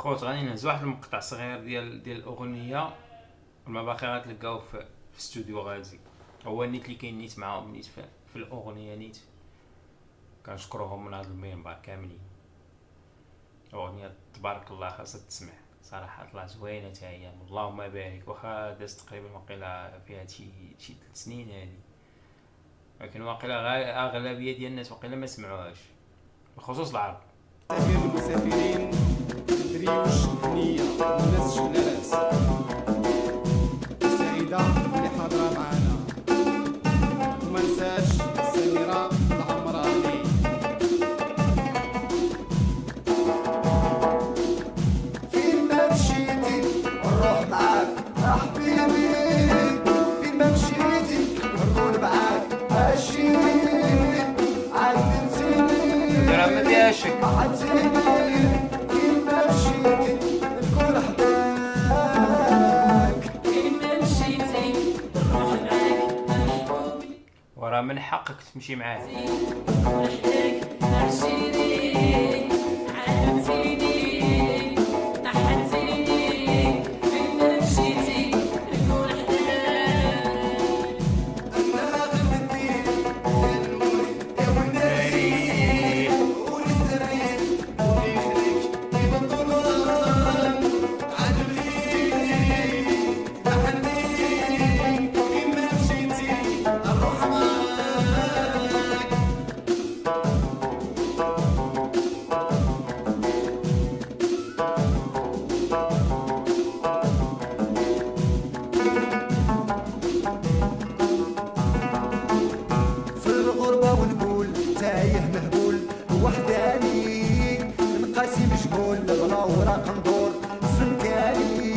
خوت غادي نهز واحد المقطع صغير ديال الاغنيه. ما باقي غتلقاو في استوديو غازي. هو النيت اللي كاين نيت معاهم نيت في الاغنيه نيت. كنشكروهم من هذا المنبر كاملين. اغنيه تبارك الله خاصها تسمع صراحه، طلعت زوينه حتى هي. اللهم بارك. واخا دازت تقريبا واقيلا فيها شي 3 سنين هذه، ولكن واقيلا اغلبيه ديال الناس واقيلا ما سمعوهاش بخصوص العرب. سفير المسافرين دريوش هنية والناس جلالاس السعيدة اللي حاضرة معانا، وما نساش السميرة العمراني. فين ما مشيتي نروح معاك حبيبي، فين ما مشيتي نكون معاك عايشين، عايزيني راه ما فيها شك. وراه من حقك تمشي معاه. تايه مهبول وحداني، نقاسي مشغول بلا وراق ندور سمكاني،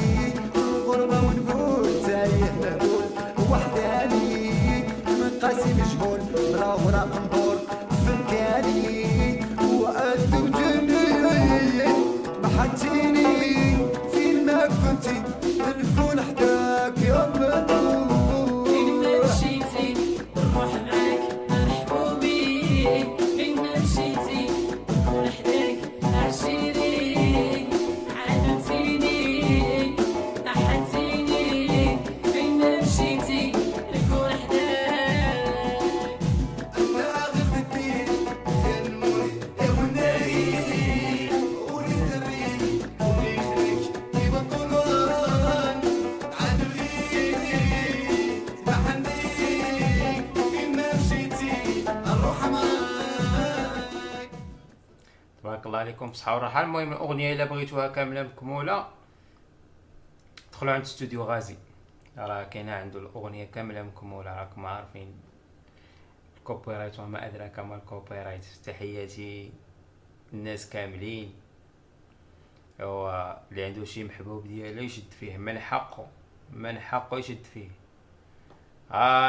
في الغربة ونقول تايه مهبول وحداني، نقاسي مشغول بلا وراق ندور سمكاني، وأدبتني محتيني فين ما كنتي نكون حداك يا مدور. تبارك الله عليكم بصحة وراحة. المهم الأغنية إلا بغيتوها كاملة مكمولة دخلوا عند استوديو غازي، راه كاينة عنده الأغنية كاملة مكمولة. راكم عارفين الكوبيرايت وما أدراك ما الكوبيرايت. تحياتي الناس كاملين. هو اللي عنده شي محبوب ديالو يشد فيه، من حقه يشد فيه.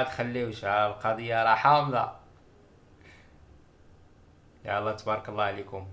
تخليوش، القضية راه حامضة. يلا تبارك الله عليكم.